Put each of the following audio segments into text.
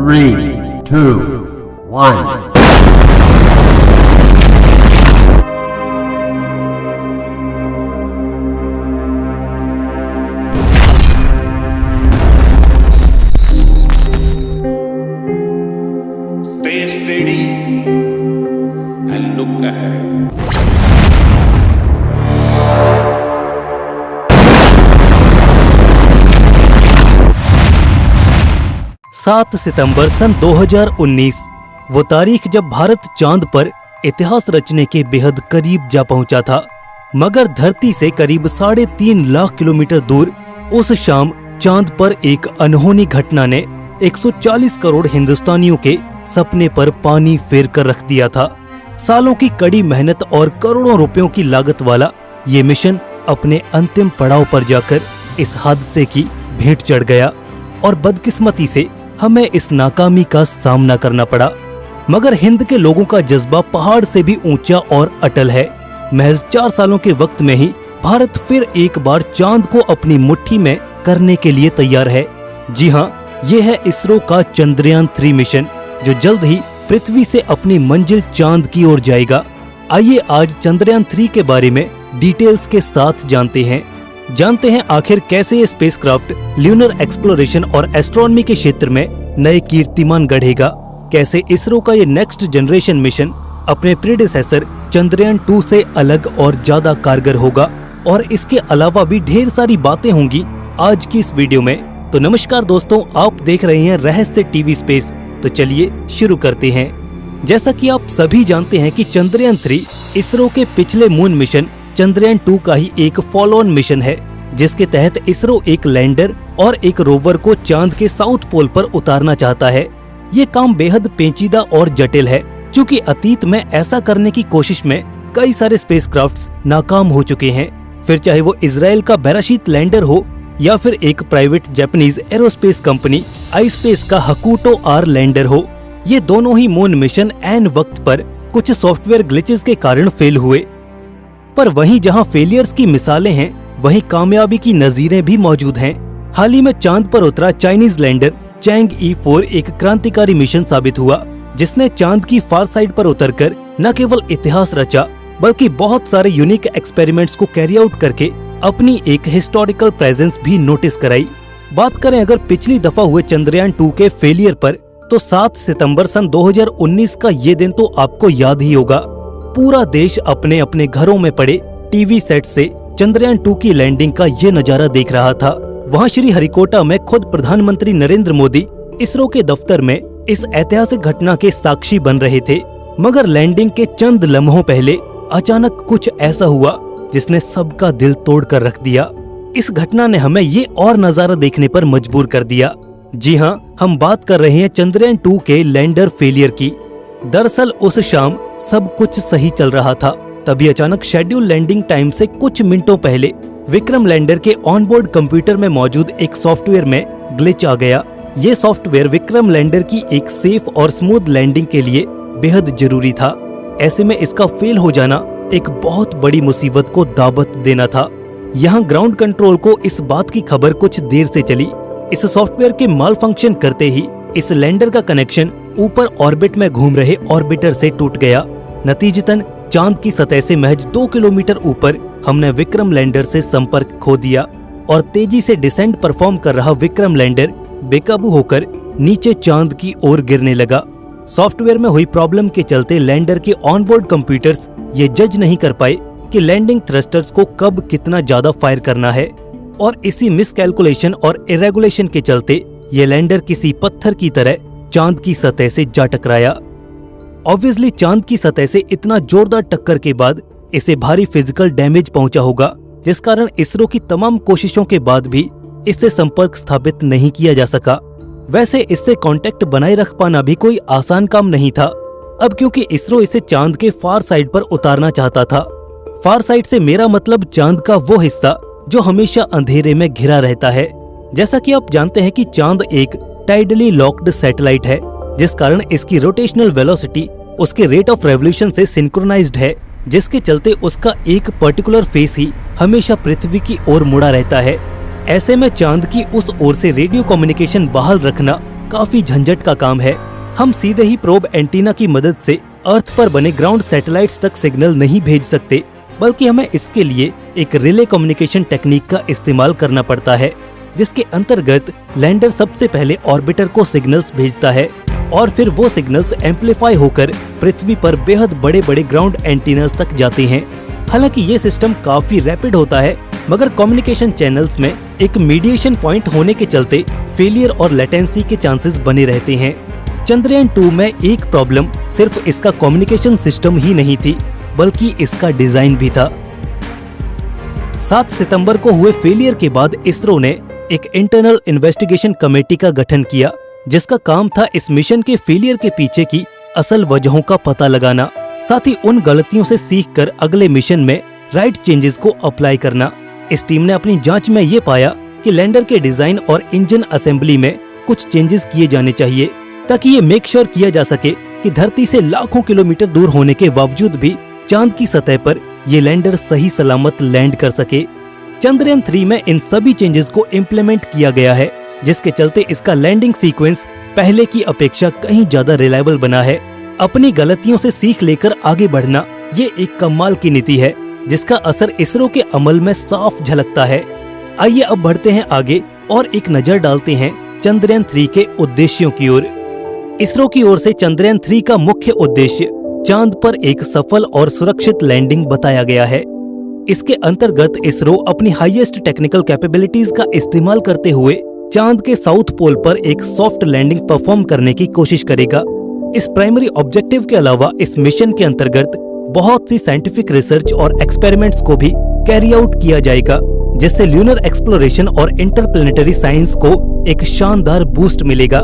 3, 2, 1. Stay steady and look ahead. 7 सितंबर सन 2019 वो तारीख जब भारत चांद पर इतिहास रचने के बेहद करीब जा पहुंचा था। मगर धरती से करीब 3.5 लाख किलोमीटर दूर उस शाम चांद पर एक अनहोनी घटना ने 140 करोड़ हिंदुस्तानियों के सपने पर पानी फेर कर रख दिया था। सालों की कड़ी मेहनत और करोड़ों रुपयों की लागत वाला ये मिशन अपने अंतिम पड़ाव पर जाकर इस हादसे की भेंट चढ़ गया और बदकिस्मती से हमें इस नाकामी का सामना करना पड़ा। मगर हिंद के लोगों का जज्बा पहाड़ से भी ऊंचा और अटल है। महज 4 सालों के वक्त में ही भारत फिर एक बार चांद को अपनी मुट्ठी में करने के लिए तैयार है। जी हाँ, ये है इसरो का चंद्रयान 3 मिशन जो जल्द ही पृथ्वी से अपनी मंजिल चांद की ओर जाएगा। आइए आज चंद्रयान 3 के बारे में डिटेल्स के साथ जानते हैं आखिर कैसे ये स्पेसक्राफ्ट ल्यूनर एक्सप्लोरेशन और एस्ट्रोनॉमी के क्षेत्र में नए कीर्तिमान गढ़ेगा, कैसे इसरो का ये नेक्स्ट जनरेशन मिशन अपने प्रीडेसेसर चंद्रयान 2 से अलग और ज्यादा कारगर होगा, और इसके अलावा भी ढेर सारी बातें होंगी आज की इस वीडियो में। तो नमस्कार दोस्तों, आप देख रहे हैं रहस्य टीवी स्पेस। तो चलिए शुरू करते हैं। जैसा कि आप सभी जानते हैं कि चंद्रयान 3 इसरो के पिछले मून मिशन चंद्रयान 2 का ही एक फॉलो ऑन मिशन है, जिसके तहत इसरो एक लैंडर और एक रोवर को चांद के साउथ पोल पर उतारना चाहता है। ये काम बेहद पेचीदा और जटिल है, क्योंकि अतीत में ऐसा करने की कोशिश में कई सारे स्पेसक्राफ्ट्स नाकाम हो चुके हैं। फिर चाहे वो इजराइल का बेराशीत लैंडर हो या फिर एक private Japanese aerospace company ispace का हकूटो आर लैंडर हो, ये दोनों ही मून मिशन ऐन वक्त पर कुछ सॉफ्टवेयर ग्लिचेस के कारण फेल हुए। पर वहीं जहां फेलियर्स की मिसालें हैं, वहीं कामयाबी की नजीरें भी मौजूद हैं। हाल ही में चांद पर उतरा चाइनीज लैंडर चैंग-ई 4 एक क्रांतिकारी मिशन साबित हुआ, जिसने चांद की फार साइड पर उतरकर न केवल इतिहास रचा, बल्कि बहुत सारे यूनिक एक्सपेरिमेंट्स को कैरी आउट करके अपनी एक हिस्टोरिकल प्रेजेंस भी नोटिस कराई। बात करें अगर पिछली दफा हुए चंद्रयान 2 के फेलियर पर, तो 7 सितंबर सन 2019 का ये दिन तो आपको याद ही होगा। पूरा देश अपने अपने घरों में पड़े टीवी सेट से चंद्रयान 2 की लैंडिंग का ये नजारा देख रहा था। वहाँ श्री हरिकोटा में खुद प्रधानमंत्री नरेंद्र मोदी इसरो के दफ्तर में इस ऐतिहासिक घटना के साक्षी बन रहे थे। मगर लैंडिंग के चंद लम्हों पहले अचानक कुछ ऐसा हुआ जिसने सबका दिल तोड़ कर रख दिया। इस घटना ने हमें ये और नजारा देखने पर मजबूर कर दिया। जी हाँ, हम बात कर रहे हैं चंद्रयान 2 के लैंडर फेलियर की। दरअसल उस शाम सब कुछ सही चल रहा था, तभी अचानक शेड्यूल लैंडिंग टाइम से कुछ मिनटों पहले विक्रम लैंडर के ऑनबोर्ड कंप्यूटर में मौजूद एक सॉफ्टवेयर में ग्लिच आ गया। ये सॉफ्टवेयर विक्रम लैंडर की एक सेफ और स्मूथ लैंडिंग के लिए बेहद जरूरी था। ऐसे में इसका फेल हो जाना एक बहुत बड़ी मुसीबत को दावत देना था। यहाँ ग्राउंड कंट्रोल को इस बात की खबर कुछ देर से चली। इस सॉफ्टवेयर के माल फंक्शन करते ही इस लैंडर का कनेक्शन ऊपर ऑर्बिट में घूम रहे ऑर्बिटर से टूट गया। नतीजतन चांद की सतह से महज 2 किलोमीटर ऊपर हमने विक्रम लैंडर से संपर्क खो दिया, और तेजी से डिसेंट परफॉर्म कर रहा विक्रम लैंडर बेकाबू होकर नीचे चांद की ओर गिरने लगा। सॉफ्टवेयर में हुई प्रॉब्लम के चलते लैंडर के ऑनबोर्ड कंप्यूटर्स ये जज नहीं कर पाए कि लैंडिंग थ्रस्टर्स को कब कितना ज्यादा फायर करना है, और इसी मिसकैलकुलेशन और इरेगुलेशन के चलते ये लैंडर किसी पत्थर की तरह चांद की सतह से जा टकराया। ऑब्वियसली चांद की सतह से इतना जोरदार टक्कर के बाद इसे भारी फिजिकल डैमेज पहुंचा होगा, जिस कारण इसरो की तमाम कोशिशों के बाद भी इससे संपर्क स्थापित नहीं किया जा सका। वैसे इससे कांटेक्ट बनाए रख पाना भी कोई आसान काम नहीं था। अब क्योंकि इसरो इसे चांद के फार साइड पर उतारना चाहता था। फार साइड से मेरा मतलब चांद का वो हिस्सा जो हमेशा अंधेरे में घिरा रहता है। जैसा कि आप जानते हैं कि चांद एक टाइडली लॉक्ड सैटेलाइट है, जिस कारण इसकी रोटेशनल वेलोसिटी उसके रेट ऑफ रेवोल्यूशन से सिंक्रोनाइज्ड है, जिसके चलते उसका एक पर्टिकुलर फेस ही हमेशा पृथ्वी की ओर मुड़ा रहता है। ऐसे में चांद की उस ओर से रेडियो कम्युनिकेशन बहाल रखना काफी झंझट का काम है। हम सीधे ही प्रोब एंटीना की मदद से अर्थ पर बने ग्राउंड सैटेलाइट्स तक सिग्नल नहीं भेज सकते, बल्कि हमें इसके लिए एक रिले कम्युनिकेशन टेक्निक का इस्तेमाल करना पड़ता है, जिसके अंतर्गत लैंडर सबसे पहले ऑर्बिटर को सिग्नल्स भेजता है और फिर वो सिग्नल्स एम्पलीफाई होकर पृथ्वी पर बेहद बड़े बड़े ग्राउंड एंटीनास तक जाते हैं। हालांकि ये सिस्टम काफी रैपिड होता है, मगर कम्युनिकेशन चैनल्स में एक मीडिएशन पॉइंट होने के चलते फेलियर और लेटेंसी के चांसेस बने रहते हैं। चंद्रयान 2 में एक प्रॉब्लम सिर्फ इसका कम्युनिकेशन सिस्टम ही नहीं थी, बल्कि इसका डिजाइन भी था। 7 सितंबर को हुए फेलियर के बाद इसरो ने एक इंटरनल इन्वेस्टिगेशन कमेटी का गठन किया, जिसका काम था इस मिशन के फेलियर के पीछे की असल वजहों का पता लगाना, साथ ही उन गलतियों से सीखकर अगले मिशन में राइट चेंजेस को अप्लाई करना। इस टीम ने अपनी जांच में ये पाया कि लैंडर के डिजाइन और इंजन असेंबली में कुछ चेंजेस किए जाने चाहिए, ताकि ये मेक श्योर किया जा सके कि धरती से लाखों किलोमीटर दूर होने के बावजूद भी चांद की सतह पर ये लैंडर सही सलामत लैंड कर सके। चंद्रयान 3 में इन सभी चेंजेस को इम्प्लीमेंट किया गया है, जिसके चलते इसका लैंडिंग सीक्वेंस पहले की अपेक्षा कहीं ज्यादा रिलायबल बना है। अपनी गलतियों से सीख लेकर आगे बढ़ना ये एक कमाल की नीति है, जिसका असर इसरो के अमल में साफ झलकता है। आइए अब बढ़ते हैं आगे और एक नजर डालते हैं चंद्रयान 3 के उद्देश्यों की ओर। इसरो की ओर से चंद्रयान 3 का मुख्य उद्देश्य चांद पर एक सफल और सुरक्षित लैंडिंग बताया गया है। इसके अंतर्गत इसरो अपनी हाईएस्ट टेक्निकल कैपेबिलिटीज का इस्तेमाल करते हुए चांद के साउथ पोल पर एक सॉफ्ट लैंडिंग परफॉर्म करने की कोशिश करेगा। इस प्राइमरी ऑब्जेक्टिव के अलावा इस मिशन के अंतर्गत बहुत सी साइंटिफिक रिसर्च और एक्सपेरिमेंट्स को भी कैरी आउट किया जाएगा, जिससे ल्यूनर एक्सप्लोरेशन और इंटरप्लेनेटरी साइंस को एक शानदार बूस्ट मिलेगा।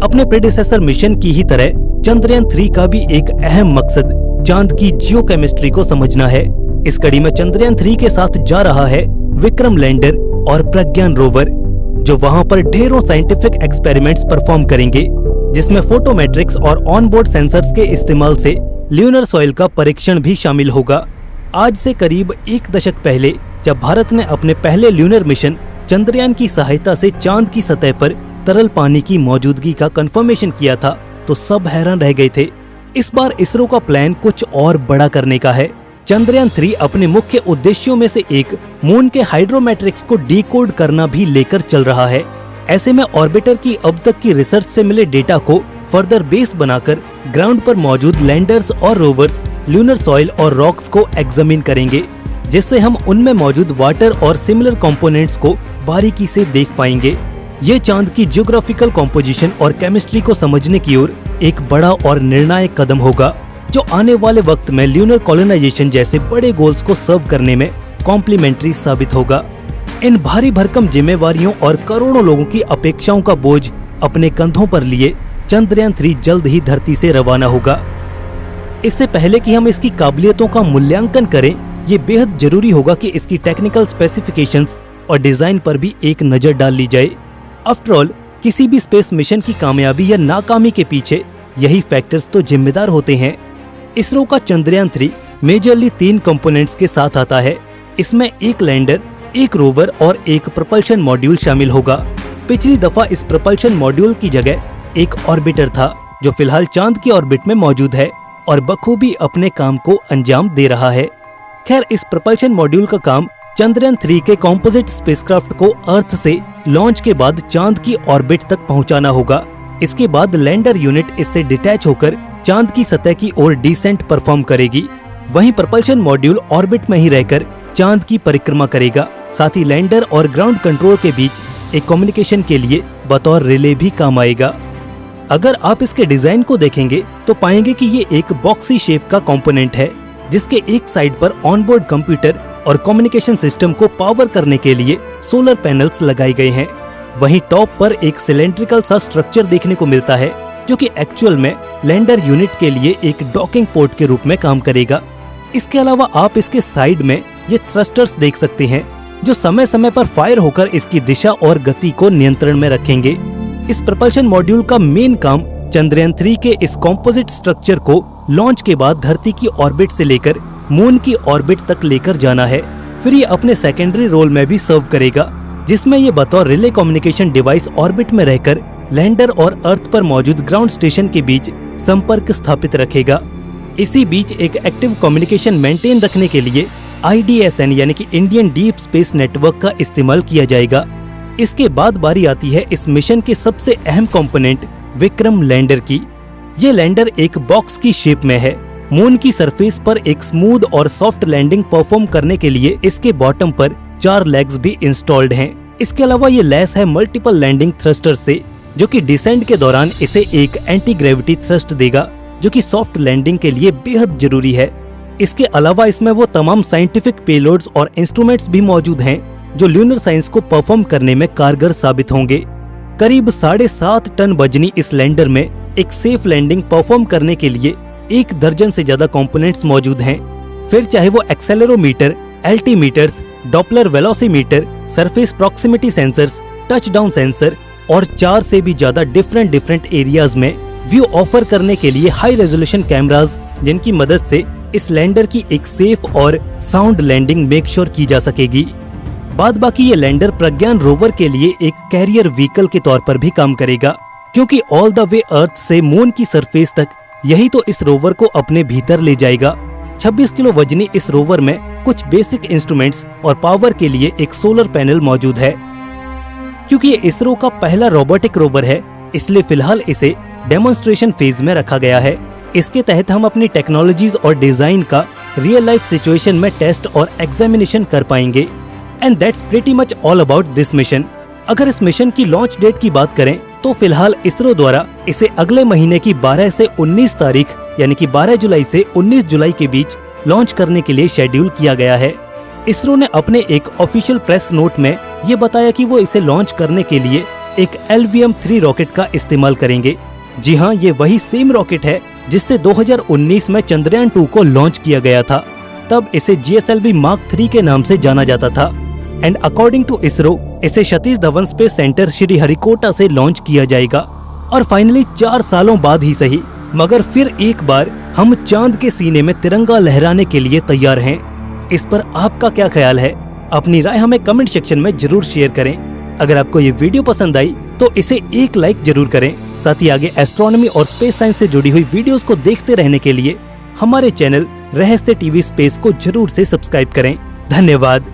अपने प्रेडिसेसर मिशन की ही तरह चंद्रयान 3 का भी एक अहम मकसद चांद की जियोकेमिस्ट्री को समझना है। इस कड़ी में चंद्रयान 3 के साथ जा रहा है विक्रम लैंडर और प्रज्ञान रोवर, जो वहां पर ढेरों साइंटिफिक एक्सपेरिमेंट्स परफॉर्म करेंगे, जिसमें फोटोमेट्रिक्स और ऑनबोर्ड सेंसर्स के इस्तेमाल से ल्यूनर सॉइल का परीक्षण भी शामिल होगा। आज से करीब 1 दशक पहले जब भारत ने अपने पहले ल्यूनर मिशन चंद्रयान की सहायता से चांद की सतह पर तरल पानी की मौजूदगी का कंफर्मेशन किया था, तो सब हैरान रह गए थे। इस बार इसरो का प्लान कुछ और बड़ा करने का है। चंद्रयान 3 अपने मुख्य उद्देश्यों में से एक मून के हाइड्रोमेट्रिक्स को डिकोड करना भी लेकर चल रहा है। ऐसे में ऑर्बिटर की अब तक की रिसर्च से मिले डेटा को फर्दर बेस बनाकर ग्राउंड पर मौजूद लैंडर्स और रोवर्स ल्यूनर सॉइल और रॉक्स को एग्जामिन करेंगे, जिससे हम उनमें मौजूद वाटर और सिमिलर कंपोनेंट्स को बारीकी से देख पाएंगे। ये चांद की जियोग्राफिकल कॉम्पोजिशन और केमिस्ट्री को समझने की ओर एक बड़ा और निर्णायक कदम होगा, जो आने वाले वक्त में ल्यूनर कॉलोनाइजेशन जैसे बड़े गोल्स को सर्व करने में कॉम्प्लीमेंट्री साबित होगा। इन भारी भरकम जिम्मेवारियों और करोड़ों लोगों की अपेक्षाओं का बोझ अपने कंधों पर लिए चंद्रयान 3 जल्द ही धरती से रवाना होगा। इससे पहले कि हम इसकी काबिलियतों का मूल्यांकन करें, ये बेहद जरूरी होगा कि इसकी टेक्निकल स्पेसिफिकेशंस और डिजाइन पर भी एक नजर डाल ली जाए। आफ्टर ऑल, किसी भी स्पेस मिशन की कामयाबी या नाकामी के पीछे यही फैक्टर्स तो जिम्मेदार होते हैं। इसरो का चंद्रयान 3 मेजरली 3 कंपोनेंट्स के साथ आता है। इसमें एक लैंडर, एक रोवर और एक प्रपल्शन मॉड्यूल शामिल होगा। पिछली दफा इस प्रपल्शन मॉड्यूल की जगह एक ऑर्बिटर था, जो फिलहाल चांद की ऑर्बिट में मौजूद है और बखूबी अपने काम को अंजाम दे रहा है। खैर, इस प्रपल्शन मॉड्यूल का काम चंद्रयान 3 के कॉम्पोजिट स्पेसक्राफ्ट को अर्थ से लॉन्च के बाद चांद की ऑर्बिट तक पहुंचाना होगा। इसके बाद लैंडर यूनिट इससे डिटैच होकर चांद की सतह की ओर डिसेंट परफॉर्म करेगी। वहीं प्रपल्शन मॉड्यूल ऑर्बिट में ही रहकर चांद की परिक्रमा करेगा। साथ ही लैंडर और ग्राउंड कंट्रोल के बीच एक कम्युनिकेशन के लिए बतौर रिले भी काम आएगा। अगर आप इसके डिजाइन को देखेंगे तो पाएंगे कि ये एक बॉक्सी शेप का कंपोनेंट है, जिसके एक साइड पर ऑनबोर्ड कंप्यूटर और कम्युनिकेशन सिस्टम को पावर करने के लिए सोलर पैनल्स लगाए गए हैं। वहीं टॉप पर एक सिलेंड्रिकल सा स्ट्रक्चर देखने को मिलता है, जो कि एक्चुअल में लैंडर यूनिट के लिए एक डॉकिंग पोर्ट के रूप में काम करेगा। इसके अलावा आप इसके साइड में ये थ्रस्टर्स देख सकते हैं, जो समय समय पर फायर होकर इसकी दिशा और गति को नियंत्रण में रखेंगे। इस प्रपल्शन मॉड्यूल का मेन काम चंद्रयान 3 के इस कॉम्पोजिट स्ट्रक्चर को लॉन्च के बाद धरती की ऑर्बिट से लेकर मून की ऑर्बिट तक लेकर जाना है। फिर ये अपने सेकेंडरी रोल में भी सर्व करेगा, जिसमें ये बतौर रिले कम्युनिकेशन डिवाइस ऑर्बिट में रहकर लैंडर और अर्थ पर मौजूद ग्राउंड स्टेशन के बीच संपर्क स्थापित रखेगा। इसी बीच एक एक्टिव कम्युनिकेशन मेंटेन रखने के लिए IDSN यानी कि इंडियन डीप स्पेस नेटवर्क का इस्तेमाल किया जाएगा। इसके बाद बारी आती है इस मिशन के सबसे अहम कंपोनेंट विक्रम लैंडर की। ये लैंडर एक बॉक्स की शेप में है। मून की सरफेस पर एक स्मूथ और सॉफ्ट लैंडिंग परफॉर्म करने के लिए इसके बॉटम पर 4 लेग्स भी इंस्टॉल्ड हैं। इसके अलावा ये लैस है मल्टीपल लैंडिंग थ्रस्टर से, जो कि डिसेंट के दौरान इसे एक एंटी ग्रेविटी थ्रस्ट देगा, जो कि सॉफ्ट लैंडिंग के लिए बेहद जरूरी है। इसके अलावा इसमें वो तमाम साइंटिफिक पेलोड्स और इंस्ट्रूमेंट्स भी मौजूद हैं जो ल्यूनर साइंस को परफॉर्म करने में कारगर साबित होंगे। करीब 7.5 टन वजनी इस लैंडर में एक सेफ लैंडिंग परफॉर्म करने के लिए 1 दर्जन से ज्यादा कंपोनेंट्स मौजूद हैं। फिर चाहे वो accelerometer, altimeters, Doppler velocimeter, surface proximity sensors, touchdown sensor और 4 से भी ज्यादा डिफरेंट एरियाज में व्यू ऑफर करने के लिए हाई रेजोल्यूशन कैमराज, जिनकी मदद से इस लैंडर की एक सेफ और साउंड लैंडिंग मेक श्योर की जा सकेगी। बाद बाकी ये लैंडर प्रज्ञान रोवर के लिए एक कैरियर व्हीकल के तौर पर भी काम करेगा, क्योंकि ऑल द वे अर्थ से मून की सरफेस तक यही तो इस रोवर को अपने भीतर ले जाएगा। 26 किलो वजनी इस रोवर में कुछ बेसिक इंस्ट्रूमेंट्स और पावर के लिए एक सोलर पैनल मौजूद है। क्योंकि ये इसरो का पहला रोबोटिक रोवर है, इसलिए फिलहाल इसे डेमोन्स्ट्रेशन फेज में रखा गया है। इसके तहत हम अपनी टेक्नोलॉजीज और डिजाइन का रियल लाइफ सिचुएशन में टेस्ट और एग्जामिनेशन कर पाएंगे। And that's pretty much all about this mission. अगर इस मिशन की लॉन्च डेट की बात करें तो फिलहाल इसरो द्वारा इसे अगले महीने की 12 से 19 तारीख यानी कि 12 जुलाई से 19 जुलाई के बीच लॉन्च करने के लिए शेड्यूल किया गया है। इसरो ने अपने एक ऑफिशियल प्रेस नोट में ये बताया कि वो इसे लॉन्च करने के लिए एक LVM-3 रॉकेट का इस्तेमाल करेंगे। जी हाँ, ये वही सेम रॉकेट है जिससे 2019 में चंद्रयान 2 को लॉन्च किया गया था। तब इसे GSLV Mark 3 के नाम से जाना जाता था। एंड अकॉर्डिंग टू इसरो इसे सतीश धवन स्पेस सेंटर श्रीहरिकोटा से लॉन्च किया जाएगा। और फाइनली 4 सालों बाद ही सही, मगर फिर एक बार हम चांद के सीने में तिरंगा लहराने के लिए तैयार हैं। इस पर आपका क्या ख्याल है? अपनी राय हमें कमेंट सेक्शन में जरूर शेयर करें। अगर आपको ये वीडियो पसंद आई तो इसे एक लाइक जरूर करें। साथ ही आगे एस्ट्रोनॉमी और स्पेस साइंस से जुड़ी हुई वीडियोस को देखते रहने के लिए हमारे चैनल रहस्य टीवी स्पेस को जरूर से सब्सक्राइब करें। धन्यवाद।